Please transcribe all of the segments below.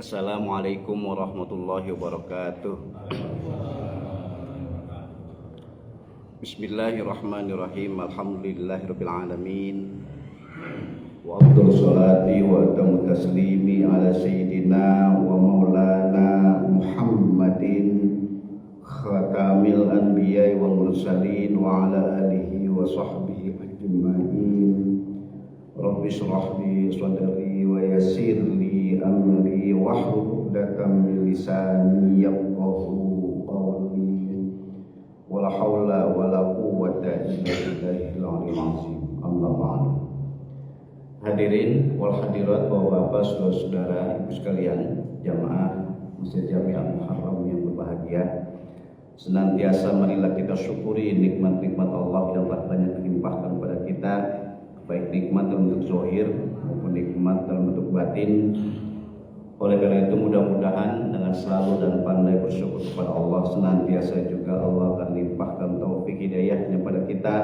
Assalamualaikum warahmatullahi wabarakatuh. Bismillahirrahmanirrahim. Alhamdulillahirabbil alamin. Wa afdhalus salati wa atamu taslimi ala sayyidina wa maulana Muhammadin khatamil anbiya'i wal mursalin wa ala alihi wa sahbihi ajma'in. Rabbi shrah li sadri wa yassir li amri wahlul 'uqdatam min lisani yafqahu qawli. Wala haula wala quwwata illa billahil 'aliyyil 'azim. Amma ba'd. Hadirin wal hadirat, Bapak-bapak, saudara-saudara, ibu sekalian, jamaah Masjid Jami'ah Muharram yang berbahagia. Senantiasa marilah kita syukuri nikmat-nikmat Allah yang telah banyak dilimpahkan kepada kita, baik nikmat dalam bentuk zahir maupun nikmat dalam bentuk batin. Oleh karena itu mudah-mudahan dengan selalu dan pandai bersyukur kepada Allah, senantiasa juga Allah akan limpahkan taufik hidayahnya pada kita,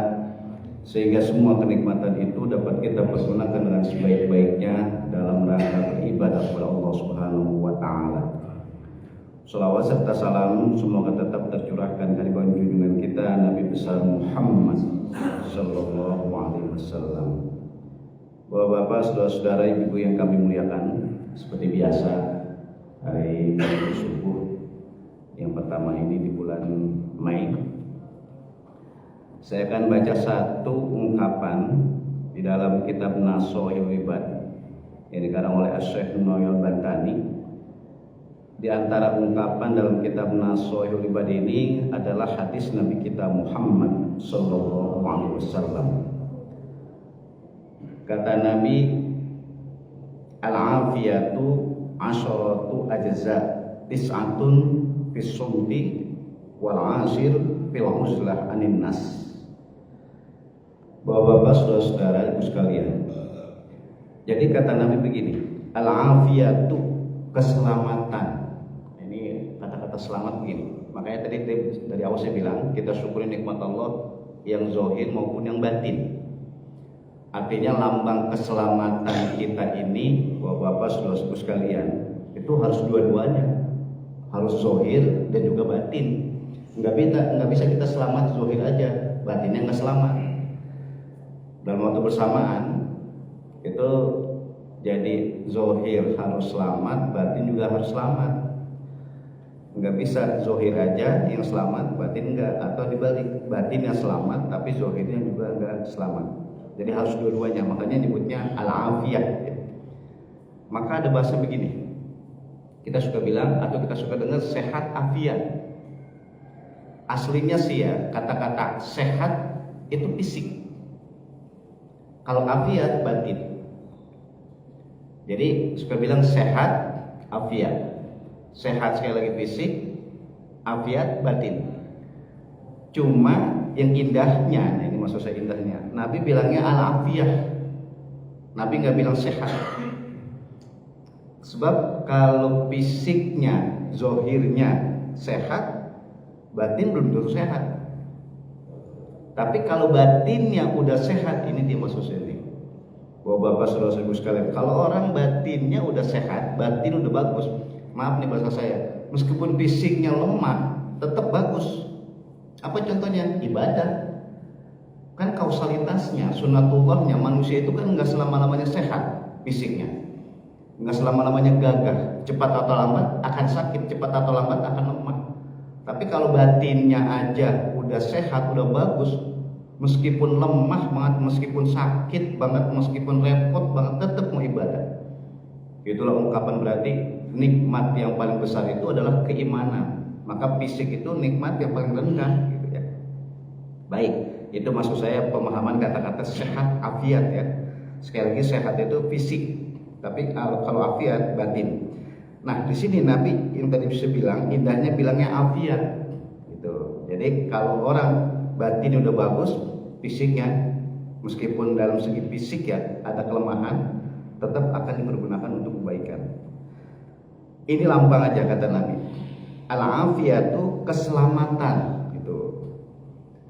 sehingga semua kenikmatan itu dapat kita pergunakan dengan sebaik-baiknya dalam rangka beribadah kepada Allah Subhanahu wa taala. Shalawat serta salam semoga tetap tercurahkan dari junjungan kita Nabi besar Muhammad sallallahu alaihi wasallam. Bapak-bapak, saudara-saudara, ibu-ibu yang kami muliakan, seperti biasa hari subuh yang pertama ini di bulan Mei, saya akan baca satu ungkapan di dalam kitab Nashahul Ibad yang dikarang oleh Asy-Syaikh Noyal Bantani. Di antara ungkapan dalam kitab Nashahul Ibad ini adalah hadis Nabi kita Muhammad sallallahu alaihi wasallam. Kata Nabi, al-afiyatu asyaratu ajza, tis'atun fis sumti wal ashir fil uzlah anin nas. Bapak-bapak, saudara-saudara, ibu sekalian, jadi kata Nabi begini, al-afiyatu, keselamatan. Ini kata-kata selamat begini. Makanya tadi dari awal saya bilang kita syukuri nikmat Allah yang zahir maupun yang batin. Artinya lambang keselamatan kita ini, Bapak-bapak, saudara-saudara sekalian, itu harus dua-duanya, harus zahir dan juga batin. Nggak bisa kita selamat zahir aja, batinnya nggak selamat. Dalam waktu bersamaan itu jadi zahir harus selamat, batin juga harus selamat. Nggak bisa zahir aja yang selamat, batin enggak, atau dibalik, batin yang selamat tapi zahirnya juga enggak selamat. Jadi harus dua-duanya, makanya nyebutnya al-afiyah. Maka ada bahasa begini, kita suka bilang atau kita suka dengar sehat afiat. Aslinya sih ya, kata-kata sehat itu fisik, kalau afiat batin. Jadi suka bilang sehat afiat. Sehat sekali lagi fisik, afiat batin. Cuma yang indahnya, nah ini maksud saya indahnya, Nabi bilangnya al-afiyah. Nabi nggak bilang sehat. Sebab kalau fisiknya, zohirnya sehat, batin belum tentu sehat. Tapi kalau batinnya udah sehat, ini dia maksud saya ini. Bapak-bapak, saudara-saudara sekalian, kalau orang batinnya udah sehat, batin udah bagus, maaf nih bahasa saya, meskipun fisiknya lemah, tetap bagus. Apa contohnya? Ibadah. Kan kausalitasnya, sunatullahnya, manusia itu kan nggak selama-lamanya sehat fisiknya, nggak selama-lamanya gagah, cepat atau lambat akan sakit, cepat atau lambat akan lemah. Tapi kalau batinnya aja udah sehat, udah bagus, meskipun lemah banget, meskipun sakit banget, meskipun repot banget, tetap mau ibadah. Itulah ungkapan berarti nikmat yang paling besar itu adalah keimanan. Maka fisik itu nikmat yang paling rendah, gitu ya. Baik, itu maksud saya pemahaman kata-kata sehat afiat ya. Sekali lagi sehat itu fisik, tapi kalau afiat batin. Nah, di sini Nabi yang tadi bisa bilang, indahnya bilangnya afiat, gitu. Jadi kalau orang batin udah bagus, fisiknya meskipun dalam segi fisik ya ada kelemahan, tetap akan dipergunakan untuk kebaikan. Ini lambang aja kata Nabi. Al-afiyatu, keselamatan, gitu.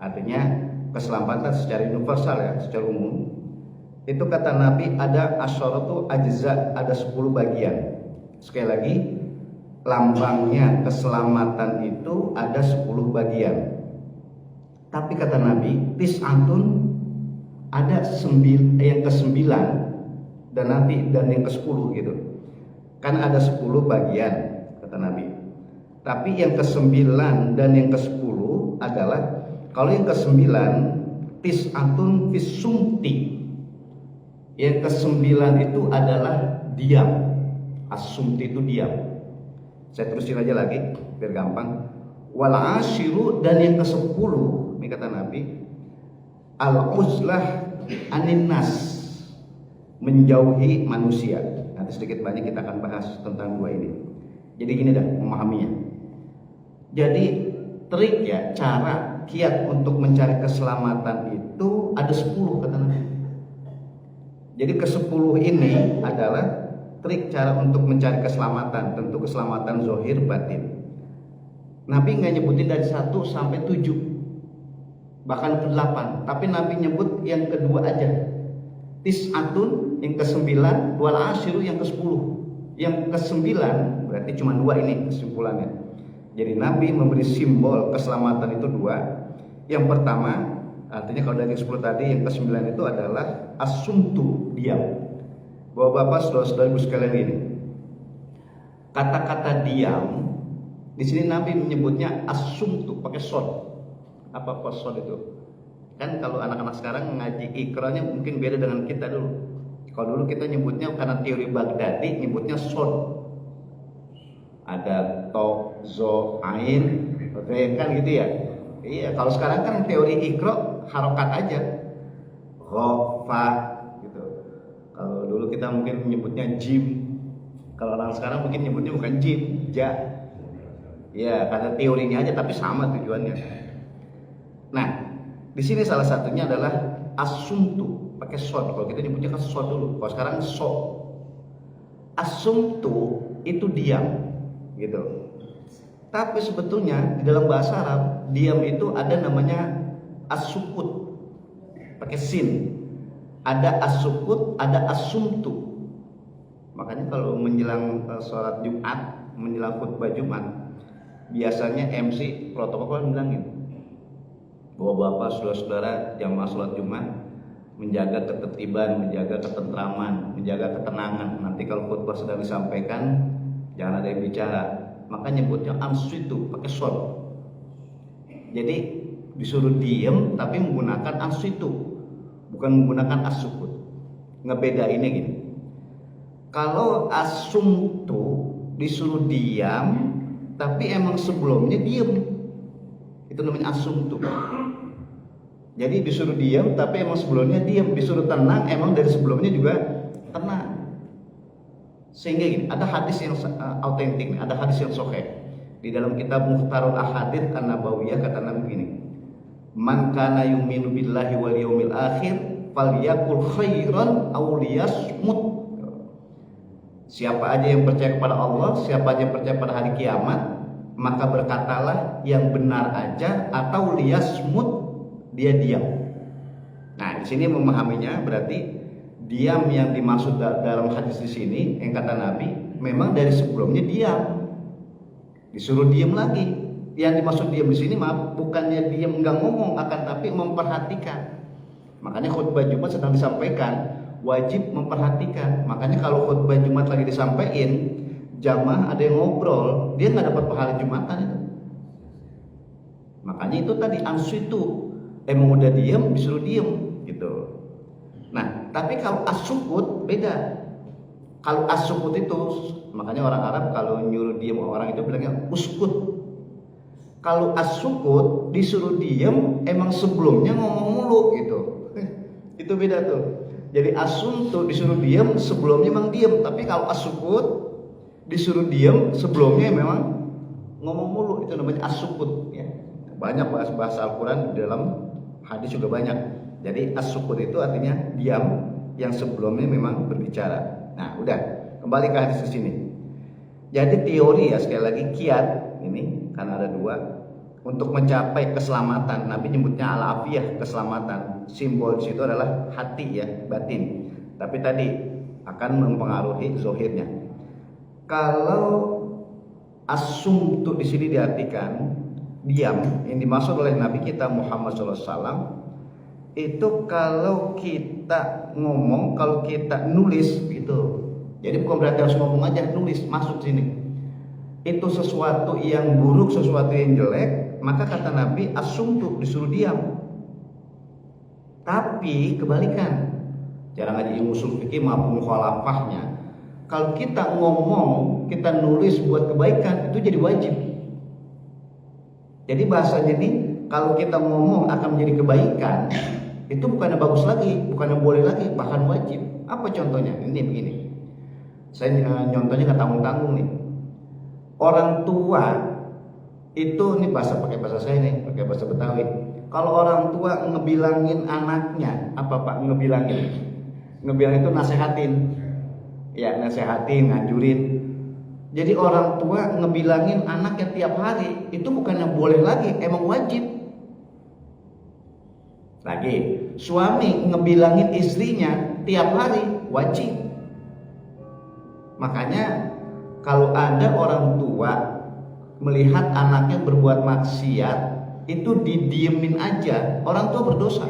Artinya keselamatan secara universal ya, secara umum. Itu kata Nabi ada asyaratu ajza, ada 10 bagian. Sekali lagi, lambangnya keselamatan itu ada 10 bagian. Tapi kata Nabi, tis'atun ada yang ke-9 dan yang ke-10 gitu. Kan ada 10 bagian kata Nabi. Tapi yang ke-9 dan yang ke-10 adalah, kalau yang ke-9 tis'atun fis-sumti. Yang ke-9 itu adalah diam. As-sumti itu diam. Saya terusin aja lagi biar gampang. Wal ashiru, dan yang ke-10 ini kata Nabi, al-uzlah anin nas, menjauhi manusia. Nanti sedikit banyak kita akan bahas tentang dua ini. Jadi gini dah memahaminya. Jadi trik ya, cara kiat untuk mencari keselamatan itu ada 10 kata Nabi. Jadi ke-10 ini adalah trik cara untuk mencari keselamatan, tentu keselamatan zahir batin. Nabi nggak nyebutin dari 1 sampai 7, bahkan ke-8, tapi Nabi nyebut yang kedua aja. Tis'atun yang ke-9, wal ashiru yang ke-10. Yang ke-9 berarti cuma 2 ini kesimpulannya. Jadi Nabi memberi simbol keselamatan itu 2. Yang pertama, artinya kalau dari 10 tadi, yang ke-9 itu adalah as-sumtu, diam. Bapak-bapak, saudara-saudara sekalian ini, kata-kata diam di sini Nabi menyebutnya as-sumtu pakai sod. Apa sod itu? Kan kalau anak-anak sekarang ngaji ikranya mungkin beda dengan kita dulu. Kalau dulu kita nyebutnya karena teori Baghdadi nyebutnya sod. Ada to, zo, ain, kan gitu ya. Iya, kalau sekarang kan teori ikro harokat aja. Ro, fa gitu. Kalau dulu kita mungkin menyebutnya jim. Kalau orang sekarang mungkin nyebutnya bukan jim, ja. Ya, karena teorinya aja tapi sama tujuannya. Nah, di sini salah satunya adalah asumtu pakai sod. Kalau kita nyebutnya kan sod dulu. Kalau sekarang so. Asumtu itu diam, gitu. Tapi sebetulnya di dalam bahasa Arab diam itu ada namanya as-sukut pakai sin. Ada as-sukut, ada as-sumtu. Makanya kalau menjelang sholat Jumat, menjelang khutbah Jumat, biasanya MC protokol bilangin bahwa bapak saudara-saudara jamaah sholat Jumat menjaga ketertiban, menjaga ketentraman, menjaga ketenangan. Nanti kalau khutbah sedang disampaikan jangan ada yang bicara. Maka nyebutnya ansitu pakai sod. Jadi disuruh diem tapi menggunakan ansitu, bukan menggunakan as-sukut. Ngebedainnya gini. Kalau asumtu disuruh diam tapi emang sebelumnya diem, itu namanya asumtu. Jadi disuruh diam tapi emang sebelumnya diam. Disuruh tenang emang dari sebelumnya juga tenang. Sehingga gini, ada hadis yang autentik, ada hadis yang sahih di dalam kitab Mukhtarul Ahadits An-Nabawiyah. Kata Nabi gini, man kana yu'minu billahi wal yaumil akhir falyakul khairan aw liyasmut. Siapa aja yang percaya kepada Allah, siapa aja yang percaya pada hari kiamat, maka berkatalah yang benar aja atau liyasmut, dia diam. Nah, di sini memahaminya berarti diam yang dimaksud dalam hadis di sini yang kata Nabi memang dari sebelumnya diam. Disuruh diam lagi. Yang dimaksud diam di sini maaf bukannya diam enggak ngomong, akan tapi memperhatikan. Makanya khutbah Jumat sedang disampaikan, wajib memperhatikan. Makanya kalau khutbah Jumat lagi disampaikan, jamaah ada yang ngobrol, dia nggak dapat pahala Jumatan itu. Makanya itu tadi ansitu, emang udah diem disuruh diem gitu. Nah, tapi kalau as-sukut beda. Kalau as-sukut itu, makanya orang Arab kalau nyuruh diem orang itu bilangnya uskut. Kalau as-sukut disuruh diem, emang sebelumnya ngomong mulu gitu. Itu beda tuh. Jadi asumtu disuruh diem, sebelumnya memang diem. Tapi kalau as-sukut disuruh diem, sebelumnya memang ngomong mulu. Itu namanya as-sukut ya. Banyak bahasa Al-Quran di dalam hadis juga banyak. Jadi as-sukut itu artinya diam yang sebelumnya memang berbicara. Nah, udah kembali ke hadis di sini. Jadi teori ya, sekali lagi kiat ini karena ada 2 untuk mencapai keselamatan. Nabi nyebutnya al-afiyah, keselamatan. Simbol di situ adalah hati ya, batin. Tapi tadi akan mempengaruhi zahirnya. Kalau asumtu di sini diartikan diam, yang dimaksud oleh Nabi kita Muhammad SAW itu kalau kita ngomong, kalau kita nulis gitu. Jadi bukan berarti harus ngomong aja, nulis masuk sini. Itu sesuatu yang buruk, sesuatu yang jelek, maka kata Nabi asumtu, disuruh diam. Tapi kebalikan, cara ngaji ilmu usul fikih maupun mukhalafahnya, kalau kita ngomong, kita nulis buat kebaikan, itu jadi wajib. Jadi bahasanya nih, kalau kita ngomong akan menjadi kebaikan, itu bukannya bagus lagi, bukannya boleh lagi, bahkan wajib. Apa contohnya? Ini begini. Saya nyontohnya nggak tanggung-tanggung nih. Orang tua itu, ini pakai bahasa saya nih, pakai bahasa Betawi. Kalau orang tua ngebilangin anaknya, apa Pak? Ngebilangin itu nasehatin. Ya, nasehatin, ngajurin. Jadi orang tua ngebilangin anaknya tiap hari, itu bukannya boleh lagi, emang wajib. Lagi, suami ngebilangin istrinya tiap hari, wajib. Makanya kalau ada orang tua melihat anaknya berbuat maksiat, itu didiemin aja, orang tua berdosa.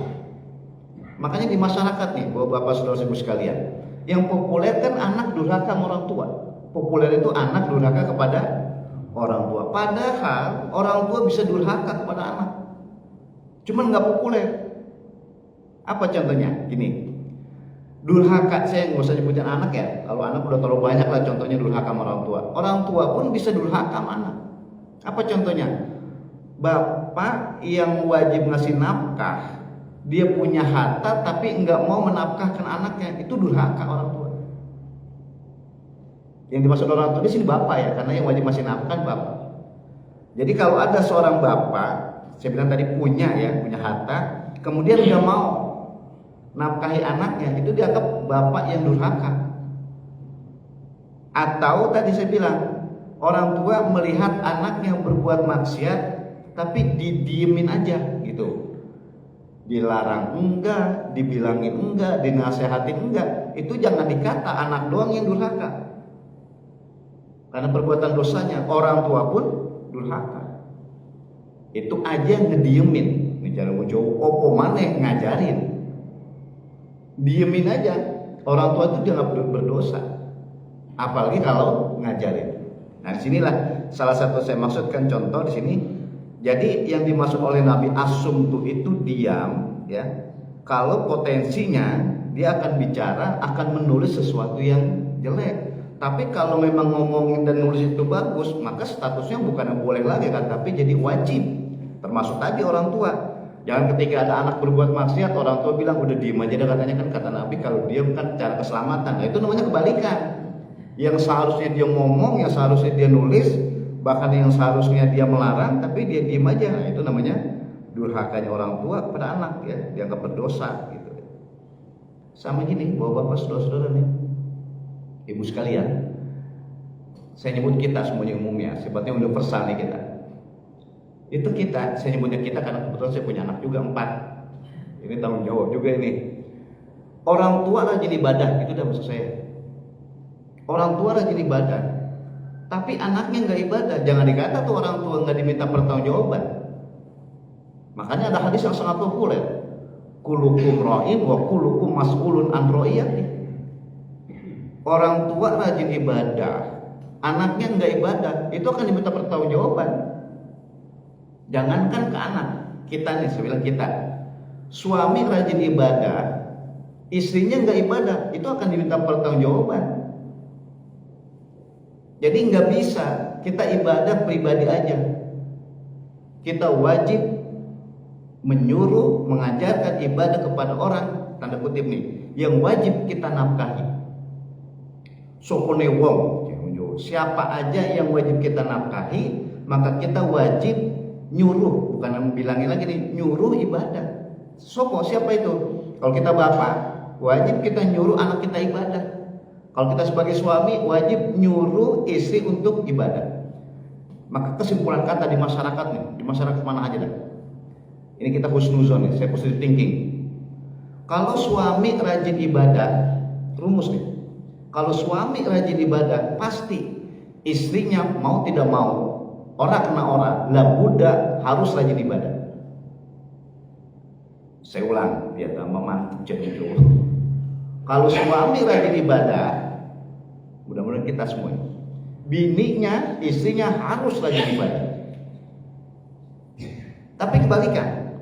Makanya di masyarakat nih, bapak saudara-saudara sekalian, yang populer kan anak durhaka sama orang tua. Populer itu anak durhaka kepada orang tua. Padahal orang tua bisa durhaka kepada anak, cuman nggak populer. Apa contohnya? Gini, durhaka, saya nggak usah nyebutin anak ya. Kalau anak udah terlalu banyak lah contohnya durhaka sama orang tua. Orang tua pun bisa durhaka sama anak. Apa contohnya? Bapak yang wajib ngasih nafkah, dia punya harta tapi nggak mau menafkahkan anaknya, itu durhaka orang tua. Yang dimaksud orang tua di sini bapak ya, karena yang wajib ngasih nafkah bapak. Jadi kalau ada seorang bapak, saya bilang tadi punya harta, kemudian nggak mau nafkahi anaknya, itu dianggap bapak yang durhaka. Atau tadi saya bilang, orang tua melihat anaknya berbuat maksiat tapi didiemin aja gitu. Dilarang enggak, dibilangin enggak, dinasehatin enggak. Itu jangan dikata anak doang yang durhaka. Karena perbuatan dosanya orang tua pun durhaka. Itu aja ngediemin. Ini cara jauh opo maneh ngajarin. Diemin aja, orang tua itu dianggap berdosa, apalagi kalau ngajarin. Nah, disinilah salah satu saya maksudkan contoh di sini. Jadi yang dimaksud oleh Nabi asumtu itu diam, ya. Kalau potensinya dia akan bicara, akan menulis sesuatu yang jelek. Tapi kalau memang ngomongin dan nulis itu bagus, maka statusnya bukan boleh lagi kan, tapi jadi wajib. Termasuk tadi orang tua. Jangan ketika ada anak berbuat maksiat, orang tua bilang udah diem aja dah, katanya kan kata Nabi kalau diem kan cara keselamatan. Nah, itu namanya kebalikan. Yang seharusnya dia ngomong, yang seharusnya dia nulis, bahkan yang seharusnya dia melarang, tapi dia diem aja. Nah, itu namanya durhakanya orang tua pada anak, ya, dianggap berdosa gitu. Sama gini, bapak-bapak, saudara-saudara nih, ibu sekalian, saya nyebut kita semuanya umumnya, sifatnya universal nih kita. Itu kita, saya nyebutnya kita karena kebetulan saya punya anak juga 4. Ini tanggung jawab juga ini. Orang tua rajin ibadah, itu udah maksud saya. Orang tua rajin ibadah, tapi anaknya nggak ibadah. Jangan dikata tuh orang tua nggak diminta pertanggungjawaban. Makanya ada hadis yang sangat populer. Kulukum ra'in wa kulukum mas'ulun an ra'iyati. Orang tua rajin ibadah, anaknya nggak ibadah, itu akan diminta pertanggungjawaban. Jangankan ke anak, kita nih, saya bilang kita, suami rajin ibadah, istrinya nggak ibadah, itu akan diminta pertanggungjawaban. Jadi nggak bisa kita ibadah pribadi aja. Kita wajib menyuruh, mengajarkan ibadah kepada orang, tanda kutip nih, yang wajib kita nafkahi. Sopone wong, siapa aja yang wajib kita nafkahi, maka kita wajib nyuruh, bukan bilangin lagi nih, nyuruh ibadah. Sopo, siapa itu? Kalau kita bapak, wajib kita nyuruh anak kita ibadah. Kalau kita sebagai suami, wajib nyuruh istri untuk ibadah. Maka kesimpulan kata di masyarakat nih, di masyarakat mana aja dah. Ini kita husnuzon nih, saya positive thinking. Kalau suami rajin ibadah, rumus nih. Kalau suami rajin ibadah, pasti istrinya mau tidak mau, orang kena orang, lah Buddha harus rajin ibadah. Saya ulang, biar tambah mantap jadi itu. Kalau suami rajin ibadah, mudah-mudahan kita semua, bininya, istrinya harus rajin ibadah. Tapi kebalikan,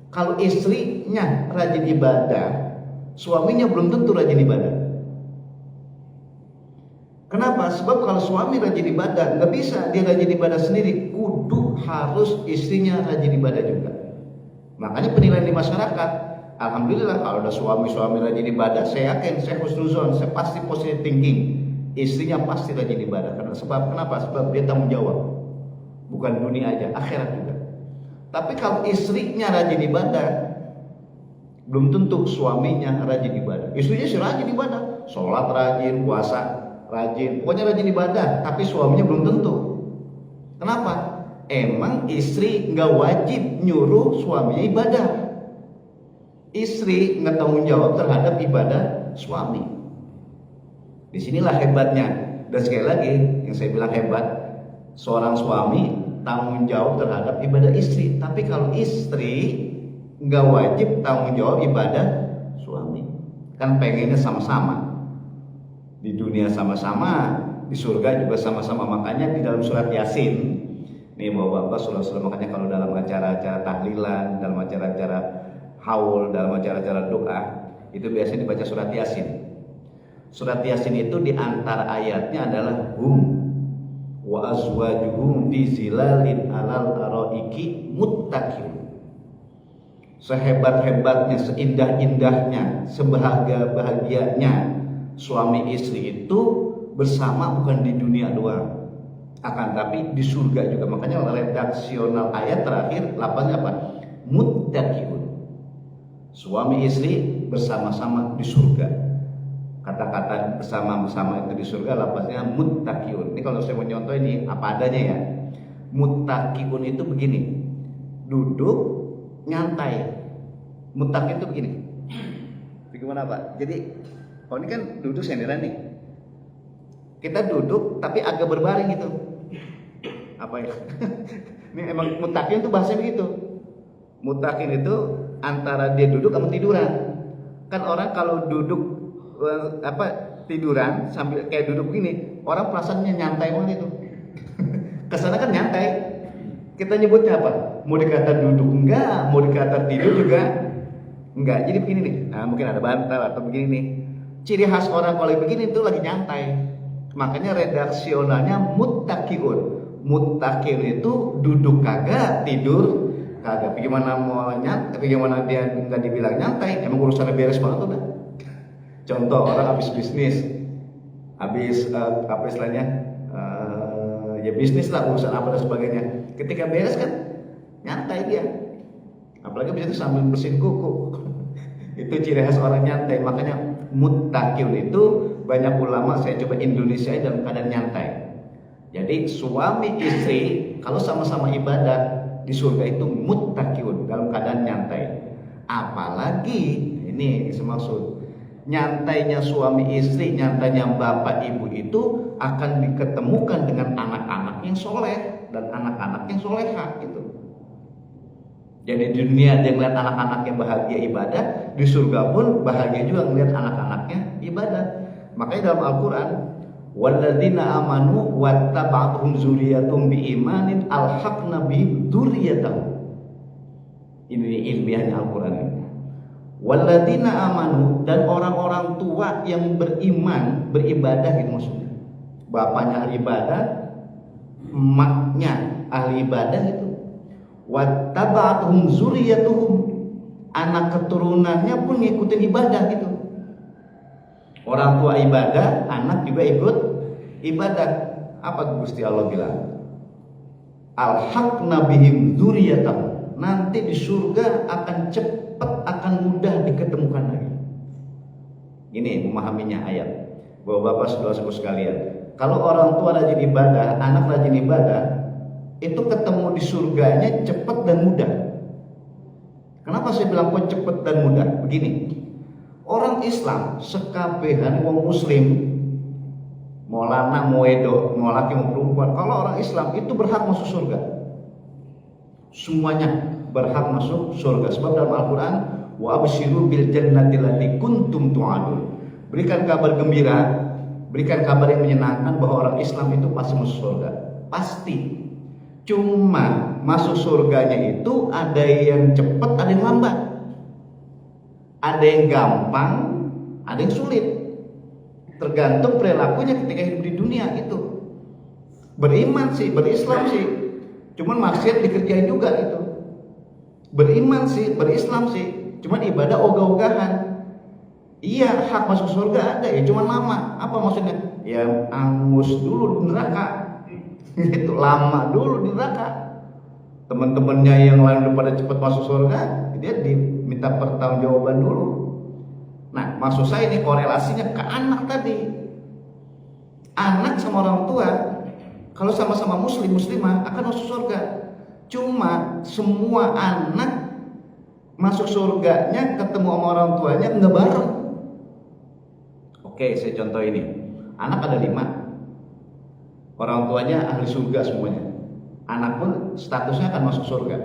kalau istrinya rajin ibadah, suaminya belum tentu rajin ibadah. Kenapa? Sebab kalau suami rajin ibadah, nggak bisa dia rajin ibadah sendiri, kudu harus istrinya rajin ibadah juga. Makanya penilaian di masyarakat, alhamdulillah kalau ada suami-suami rajin ibadah, saya yakin, saya husnuzon, saya pasti positive thinking, istrinya pasti rajin ibadah. Kenapa? Sebab dia tanggung jawab, bukan dunia aja, akhirat juga. Tapi kalau istrinya rajin ibadah, belum tentu suaminya rajin ibadah. Istrinya sih rajin ibadah, sholat rajin, puasa rajin, pokoknya rajin ibadah, tapi suaminya belum tentu. Kenapa? Emang istri nggak wajib nyuruh suaminya ibadah. Istri nggak tanggung jawab terhadap ibadah suami. Disinilah hebatnya. Dan sekali lagi yang saya bilang hebat, seorang suami tanggung jawab terhadap ibadah istri. Tapi kalau istri nggak wajib tanggung jawab ibadah suami. Kan pengennya sama-sama. Di dunia sama-sama, di surga juga sama-sama. Makanya di dalam surat Yasin, nih bapak-bapak, surat-surat, makanya kalau dalam acara-acara tahlilan, dalam acara-acara haul, dalam acara-acara doa, itu biasanya dibaca surat Yasin. Surat Yasin itu di antara ayatnya adalah hum wa azwajuhum fi zilalin alal araiki muttaqin. Sehebat-hebatnya, seindah-indahnya, sebahagia-bahagianya suami istri itu bersama, bukan di dunia doang, akan tapi di surga juga. Makanya redaksional ayat terakhir lapangnya apa? Muttaqin. Suami istri bersama-sama di surga. Kata-kata bersama-sama itu di surga lapasnya muttaqin. Ini kalau saya mau nyontoh ini apa adanya ya. Muttaqin itu begini, duduk nyantai. Muttaqin itu begini. Bagaimana Pak? Jadi ini kan duduk senderan nih. Kita duduk tapi agak berbaring gitu. Apa ya? Ini emang muttaqin itu bahasa begitu. Muttaqin itu antara dia duduk sama tiduran. Kan orang kalau duduk tiduran sambil kayak duduk gini, orang perasaannya nyantai banget itu. Kesana kan nyantai. Kita nyebutnya apa? Mau dikata duduk enggak, mau dikata tidur juga enggak. Jadi begini nih. Nah, mungkin ada bantal atau begini nih. Ciri khas orang kalau begini itu lagi nyantai. Makanya redaksionalnya muttaqin. Muttaqin itu duduk kagak, tidur kagak. Bagaimana mau nyantai? Bagaimana dia nggak dibilang nyantai? Emang urusannya beres banget udah. Contoh orang habis bisnis, habis apa istilahnya? Ya bisnis lah, urusan apa dan sebagainya. Ketika beres kan nyantai dia. Apalagi bisa itu sambil bersihin kuku. Itu ciri khas orang nyantai. Makanya muttaqin itu banyak ulama saya coba Indonesia dalam keadaan nyantai. Jadi suami istri kalau sama-sama ibadah di surga itu muttaqin, dalam keadaan nyantai. Apalagi ini semaksud nyantainya suami istri, nyantainya bapak ibu itu akan diketemukan dengan anak-anak yang soleh dan anak-anak yang soleha gitu. Jadi di dunia dia melihat anak-anak yang bahagia ibadah, di surga pun bahagia juga melihat anak-anaknya ibadah. Makanya dalam Al-Quran, walladzina amanu wattaba'atuhum dzurriyyatuhum biimanin alhaqna bihim dzurriyyatahum. Ini ilmiahnya Al-Quran ini. Walladzina amanu, dan orang-orang tua yang beriman, beribadah gitu maksudnya. Bapaknya ahli ibadah, emaknya ahli ibadah itu. Wattaba'atuhum dzurriyyatuhum, anak keturunannya pun ngikutin ibadah gitu. Orang tua ibadah, anak juga ikut ibadah. Apa Gusti Allah bilang? Alhaqna bihim dzurriyyatahum. Nanti di surga akan cepat, akan mudah diketemukan lagi. Ini memahaminya ayat. Bapak-bapak, saudara-saudara sekalian, kalau orang tua rajin ibadah, anak rajin ibadah, itu ketemu di surganya cepat dan mudah. Kenapa saya bilang kok cepat dan mudah? Begini, orang Islam sekabehan wong muslim mau lanang, mau wedok, mau laki, mau perempuan. Kalau orang Islam itu berhak masuk surga. Semuanya berhak masuk surga. Sebab dalam Al-Quran, wa abshiru bil jannati allati kuntum tu'adun. Berikan kabar gembira, berikan kabar yang menyenangkan bahwa orang Islam itu pasti masuk surga. Pasti. Cuma masuk surganya itu ada yang cepat, ada yang lambat. Ada yang gampang, ada yang sulit. Tergantung perilakunya ketika hidup di dunia itu. Beriman sih, berislam sih, cuman maksiat dikerjain juga itu. Beriman sih, berislam sih, cuman ibadah ogah-ogahan. Iya, hak masuk surga ada ya, cuman lama. Apa maksudnya? Ya angus dulu di neraka. Itu lama dulu di neraka. Teman-temannya yang lain udah pada cepat masuk surga, dia diminta pertanggungjawaban dulu. Nah, maksud saya ini korelasinya ke anak tadi. Anak sama orang tua, kalau sama-sama muslim, muslimah akan masuk surga. Cuma semua anak masuk surganya ketemu sama orang tuanya nggak bareng. Oke, saya contoh ini. Anak ada 5. Orang tuanya ahli surga semuanya. Anak pun statusnya akan masuk surga.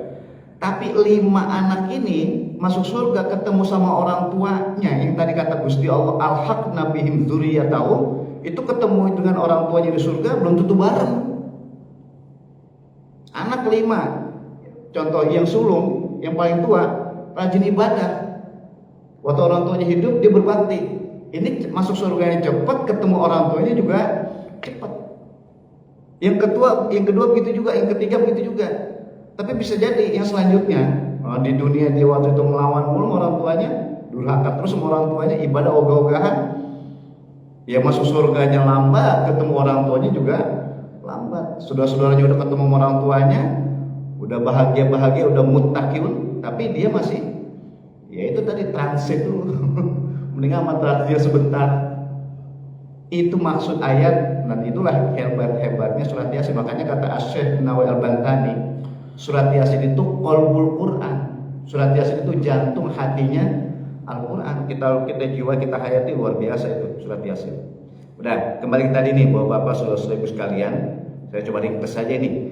Tapi 5 anak ini masuk surga ketemu sama orang tuanya yang tadi kata Gusti Allah alhaqna bihim dzurriyyatahum, itu ketemu dengan orang tuanya di surga belum tentu bareng. Anak 5, contoh yang sulung, yang paling tua, rajin ibadah. Waktu orang tuanya hidup dia berbakti. Ini masuk surganya cepat, ketemu orang tuanya juga cepat. Yang kedua begitu juga, yang ketiga begitu juga. Tapi bisa jadi yang selanjutnya di dunia dia waktu itu melawan mulu orang tuanya, durhaka terus sama orang tuanya, ibadah ogah-ogahan. Ya masuk surganya lambat, ketemu orang tuanya juga lambat. Saudara-saudaranya udah ketemu sama orang tuanya, udah bahagia-bahagia, udah muttaqin, tapi dia masih ya itu tadi transit dulu. Mendingan sama transitnya sebentar. Itu maksud ayat, dan itulah hebat-hebatnya surat Yasin. Makanya kata Asy-Syaikh Nawawi Al-Bantani, surat Yasin itu qalbul Quran. Surat Yasin itu jantung hatinya Al-Quran. Kita jiwa, kita hayati, luar biasa itu surat Yasin. Udah, kembali ke tadi nih, Bapak-bapak, saudara-saudara sekalian. Saya coba ringkas saja nih.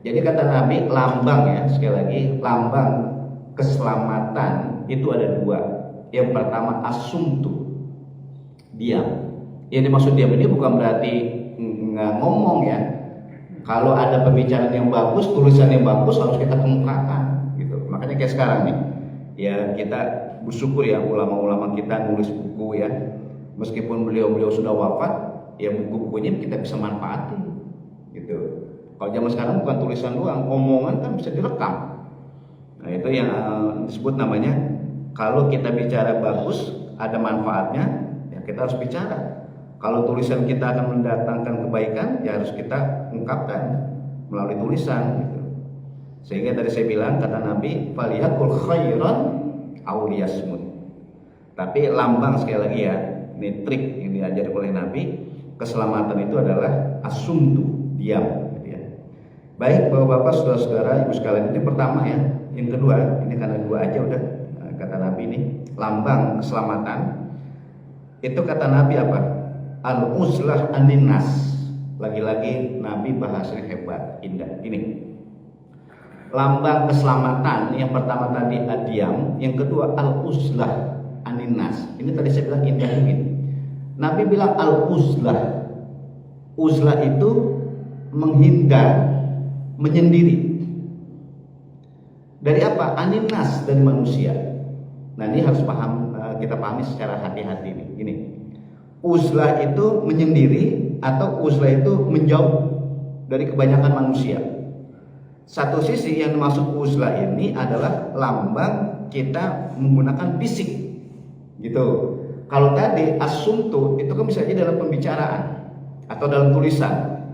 Jadi kata Nabi, lambang ya, sekali lagi, lambang keselamatan itu ada 2. Yang pertama as-sumtu, diam. Yang dimaksud diam ini bukan berarti nggak ngomong ya. Kalau ada pembicaraan yang bagus, tulisan yang bagus harus kita kemukakan gitu. Makanya kayak sekarang nih, ya kita bersyukur ya ulama-ulama kita nulis buku ya. Meskipun beliau sudah wafat, ya buku-bukunya kita bisa manfaatin gitu. Kalau zaman sekarang bukan tulisan doang, omongan kan bisa direkam. Nah itu yang disebut namanya, kalau kita bicara bagus, ada manfaatnya, ya kita harus bicara. Kalau tulisan kita akan mendatangkan kebaikan, ya harus kita ungkapkan melalui tulisan gitu. Sehingga tadi saya bilang, kata Nabi, faliyakul khairan aw liyasmut. Tapi lambang sekali lagi ya, ini trik yang diajar oleh Nabi, keselamatan itu adalah as-sumtu, diam gitu ya. Baik Bapak-bapak, saudara-saudara, ibu sekalian, ini pertama ya. Yang kedua, ini karena 2 aja udah, kata Nabi ini, lambang keselamatan. Itu kata Nabi apa? Al-uzlah aninnas. Lagi-lagi Nabi bahasanya hebat, indah. Ini lambang keselamatan. Yang pertama tadi adiam, yang kedua al-uzlah aninnas. Ini tadi saya bilang indah ini. Nabi bilang al-uzlah. Uzlah itu menghindar, menyendiri. Dari apa? Aninnas, dari manusia. Nah ini harus paham, kita pahami secara hati-hati nih. Ini uzlah itu menyendiri atau uzlah itu menjauh dari kebanyakan manusia. Satu sisi yang dimaksud uzlah ini adalah lambang kita menggunakan fisik gitu. Kalau tadi as-sumtu itu kan bisa jadi dalam pembicaraan atau dalam tulisan.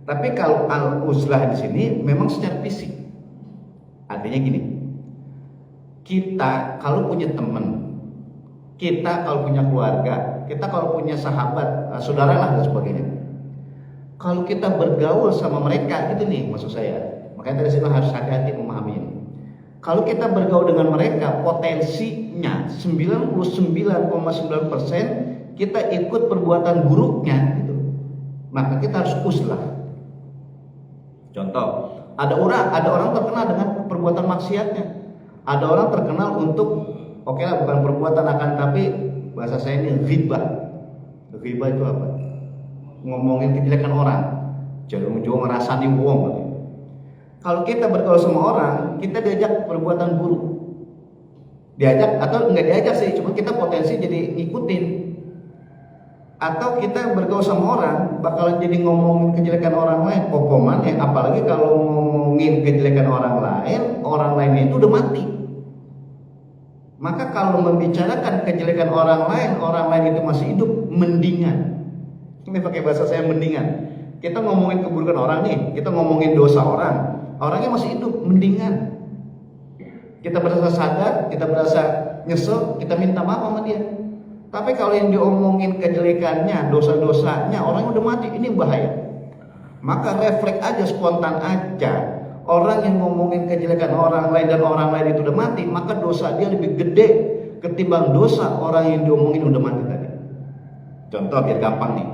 Tapi kalau al-uzlah di sini memang secara fisik. Artinya gini, kita kalau punya teman, kita kalau punya keluarga, kita kalau punya sahabat, saudara lah dan sebagainya. Kalau kita bergaul sama mereka, itu nih maksud saya. Makanya tadi saya harus hati-hati memahami ini. Kalau kita bergaul dengan mereka, potensinya 99,9% kita ikut perbuatan buruknya gitu. maka kita harus uslah. Contoh, ada orang terkenal dengan perbuatan maksiatnya. Ada orang terkenal untuk oke lah, bukan perbuatan akan, tapi bahasa saya ini ghibah. Ghibah itu apa? Ngomongin kejelekan orang. Jadi ujung ngerasani wong. Kalau kita bergaul sama orang, kita diajak perbuatan buruk. Diajak atau enggak diajak sih, cuma kita potensi jadi ngikutin. Atau kita bergaul sama orang bakalan jadi ngomongin kejelekan orang lain, opoman ya, apalagi kalau ngomongin kejelekan orang lainnya itu udah mati. Maka kalau membicarakan kejelekan orang lain itu masih hidup, mendingan. Ini pakai bahasa saya mendingan. Kita ngomongin keburukan orang nih, kita ngomongin dosa orang, orangnya masih hidup, mendingan. Kita berasa sadar, kita berasa nyesel, kita minta maaf sama dia. Tapi kalau yang diomongin kejelekannya, dosa-dosanya, orang udah mati, ini bahaya. Maka refleks aja, spontan aja. Orang yang ngomongin kejelekan orang lain dan orang lain itu udah mati, maka dosa dia lebih gede ketimbang dosa orang yang diomongin udah mati tadi. Contoh biar gampang nih.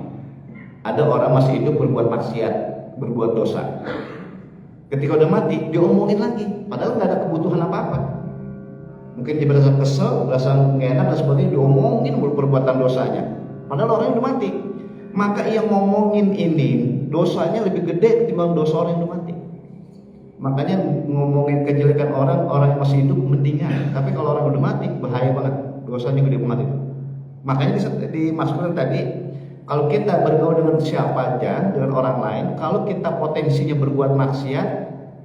Ada orang masih hidup berbuat maksiat, berbuat dosa. Ketika udah mati, diomongin lagi, padahal nggak ada kebutuhan apa-apa. Mungkin dia berasa kesel, berasa nggak enak dan sebagainya, diomongin perbuatan dosanya. Padahal orang yang udah mati. Maka yang ngomongin ini dosanya lebih gede ketimbang dosa orang yang udah mati. Makanya ngomongin kejelekan orang yang masih hidup mendingan. Tapi kalau orang udah mati, bahaya banget, dosanya gede banget itu. Makanya dimasukkan tadi, kalau kita bergaul dengan siapa aja, dengan orang lain, kalau kita potensinya berbuat maksiat,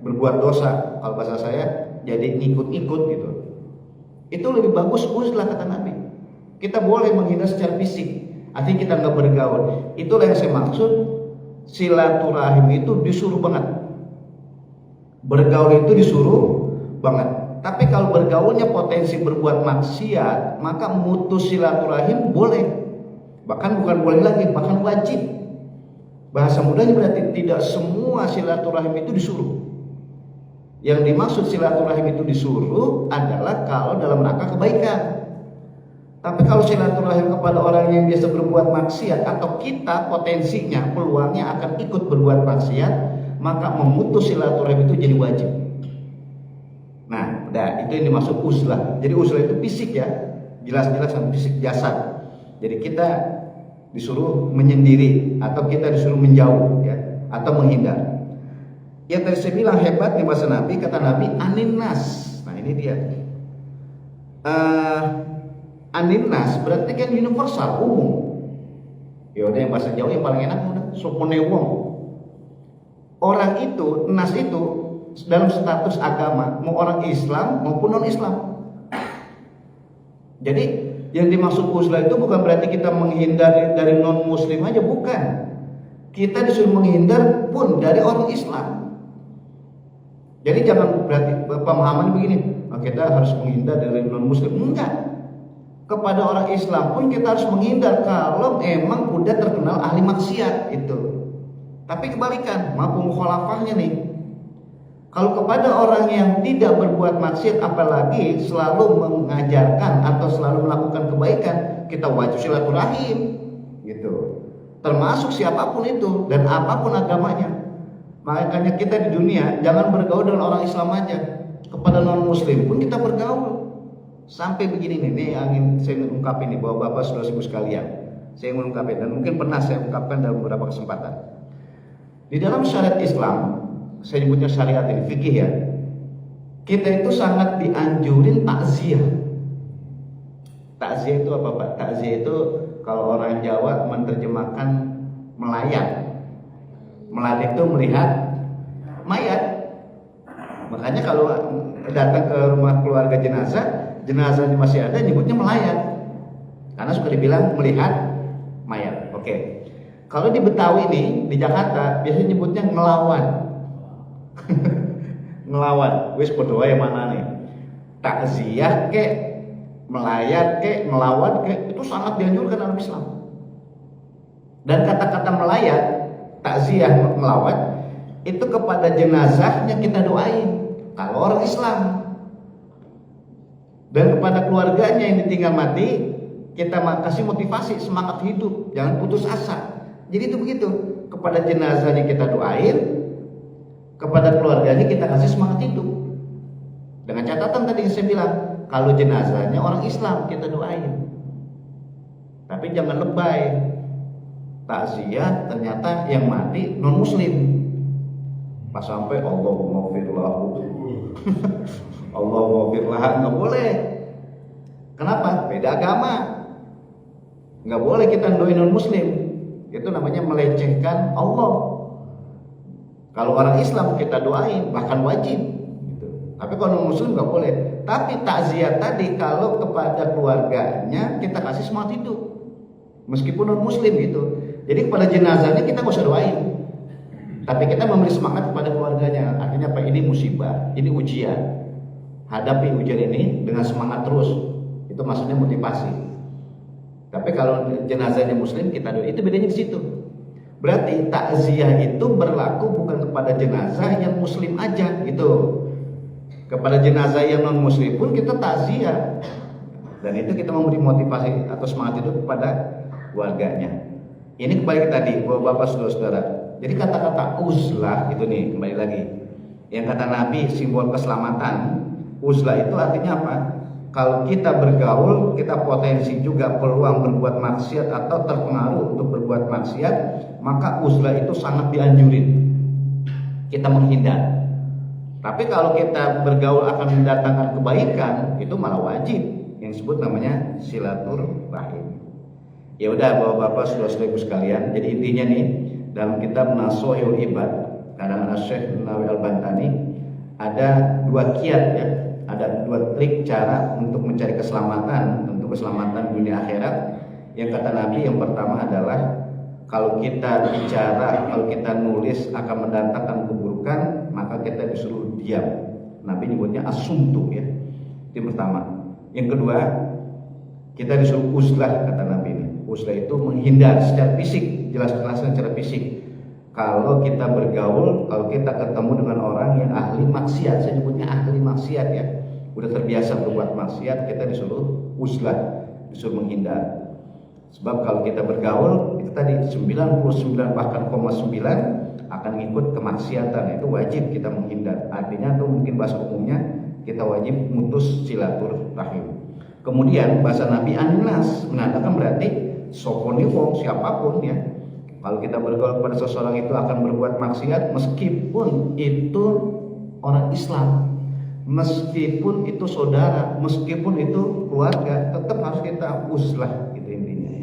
berbuat dosa, kalau bahasa saya jadi ngikut-ngikut gitu, itu lebih bagus uslah kata Nabi. Kita boleh menghina secara fisik, artinya kita nggak bergaul. Itulah yang saya maksud, silaturahim itu disuruh banget. Bergaul itu disuruh banget. Tapi kalau bergaulnya potensi berbuat maksiat, maka mutus silaturahim boleh. Bahkan bukan boleh lagi, bahkan wajib. Bahasa mudahnya berarti tidak semua silaturahim itu disuruh. Yang dimaksud silaturahim itu disuruh adalah kalau dalam rangka kebaikan. Tapi kalau silaturahim kepada orang yang biasa berbuat maksiat, atau kita potensinya, peluangnya akan ikut berbuat maksiat, maka memutus silaturahim itu jadi wajib. Nah, itu yang dimaksud uzlah. Jadi uzlah itu fisik ya, jelas-jelas fisik jasad. Jadi kita disuruh menyendiri atau kita disuruh menjauh ya, atau menghindar. Yang tadi saya bilang hebat di bahasa Nabi, kata Nabi aninnas. Nah ini dia. Aninnas berarti kan universal, umum. Ya udah yang bahasa Jawa yang paling enak udah sopone wong. Orang itu, nas itu dalam status agama, mau orang Islam maupun non Islam. Jadi yang dimaksud uzlah itu bukan berarti kita menghindar dari non muslim aja, bukan. Kita disuruh menghindar pun dari orang Islam. Jadi jangan berarti pemahaman begini, kita harus menghindar dari non muslim. Enggak. Kepada orang Islam pun kita harus menghindar kalau emang udah terkenal ahli maksiat itu. Tapi kebalikan, mampu mukhalafahnya nih. Kalau kepada orang yang tidak berbuat maksiat, apalagi selalu mengajarkan atau selalu melakukan kebaikan, kita wajib silaturahim gitu. Termasuk siapapun itu dan apapun agamanya. Makanya kita di dunia jangan bergaul dengan orang Islam aja. Kepada non muslim pun kita bergaul. Sampai begini nih, ini yang ingin saya ungkapin nih, bahwa Bapak Saudara-saudara sekalian, saya ingin ungkapin dan mungkin pernah saya ungkapkan dalam beberapa kesempatan. Di dalam syariat Islam, saya nyebutnya syariat ini, fikih ya, kita itu sangat dianjurin takziah. Takziah itu apa Pak? Takziah itu kalau orang Jawa menerjemahkan melayat. Melayat itu melihat mayat. Makanya kalau datang ke rumah keluarga jenazahnya masih ada, nyebutnya melayat. Karena suka dibilang melihat mayat. Oke. Kalau di Betawi nih, di Jakarta biasanya nyebutnya ngelawan. Ngelawan, wis padha wae mana nih. Takziah kek, melayat kek, ngelawan kek, itu sangat dianjurkan dalam Islam. Dan kata-kata melayat, takziah, melawat itu kepada jenazahnya kita doain kalau orang Islam. Dan kepada keluarganya yang ditinggal mati, kita kasih motivasi, semangat hidup, jangan putus asa. Jadi itu begitu. kepada jenazahnya kita doain, kepada keluarganya kita kasih semangat hidup. Dengan catatan tadi yang saya bilang, kalau jenazahnya orang Islam kita doain. Tapi jangan lebay. Takziah ternyata yang mati non muslim. Pas sampai Allahumma firlahu. Allahumma firlah, nggak boleh. Kenapa? Beda agama. Nggak boleh kita doain non muslim. Itu namanya melecehkan Allah. Kalau orang Islam kita doain, bahkan wajib gitu. Tapi kalau non muslim nggak boleh. Tapi takziah tadi kalau kepada keluarganya kita kasih semangat hidup, meskipun non muslim gitu. Jadi kepada jenazahnya kita nggak usah doain, tapi kita memberi semangat kepada keluarganya. Artinya apa? Ini musibah, ini ujian. Hadapi ujian ini dengan semangat terus. Itu maksudnya motivasi. Tapi kalau jenazahnya muslim kita doain, itu bedanya di situ. Berarti takziah itu berlaku bukan kepada jenazah yang muslim aja gitu. Kepada jenazah yang non muslim pun kita takziah. Dan itu kita memberi motivasi atau semangat itu kepada keluarganya. Ini kembali ke tadi, Bapak saudara-saudara. Jadi kata-kata uzlah itu nih, kembali lagi. Yang kata Nabi simbol keselamatan. Uzlah itu artinya apa? Kalau kita bergaul, kita potensi juga peluang berbuat maksiat atau terpengaruh untuk berbuat maksiat, maka uzlah itu sangat dianjurin. Kita menghindar. Tapi kalau kita bergaul akan mendatangkan kebaikan, itu malah wajib. Yang disebut namanya silaturahim. Ya udah Bapak-bapak, saudara-saudara sekalian. Jadi intinya nih dalam kitab Nasuhul Ibad karangan Syekh Nawawi Al-Bantani ada dua kiat ya. Ada dua trik cara untuk mencari keselamatan, untuk keselamatan dunia akhirat. Yang kata Nabi yang pertama adalah kalau kita bicara, kalau kita nulis akan mendatangkan keburukan, maka kita disuruh diam. Nabi nyebutnya asumtu ya. Itu yang pertama. Yang kedua, kita disuruh uzlah kata Nabi ini. Uzlah itu menghindar secara fisik, jelas-jelasnya secara fisik. Kalau kita bergaul, kalau kita ketemu dengan orang yang ahli maksiat, saya nyebutnya ahli maksiat ya, udah terbiasa berbuat maksiat, kita disuruh uzlah, disuruh menghindar. Sebab kalau kita bergaul, itu tadi 99 bahkan 9 akan ngikut kemaksiatan, itu wajib kita menghindar. Artinya atau mungkin bahasa umumnya kita wajib mutus silaturahim. Kemudian bahasa Nabi An-Nas mengatakan berarti soponiwong siapapun ya. Kalau kita bergaul pada seseorang itu akan berbuat maksiat, meskipun itu orang Islam, meskipun itu saudara, meskipun itu keluarga, tetap harus kita uzlah gitu intinya.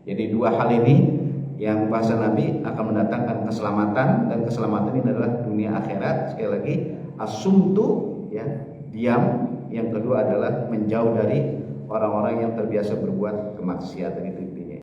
Jadi dua hal ini yang bahasa Nabi akan mendatangkan keselamatan, dan keselamatan ini adalah dunia akhirat. Sekali lagi asumtu ya, diam. Yang kedua adalah menjauh dari orang-orang yang terbiasa berbuat kemaksiatan itu.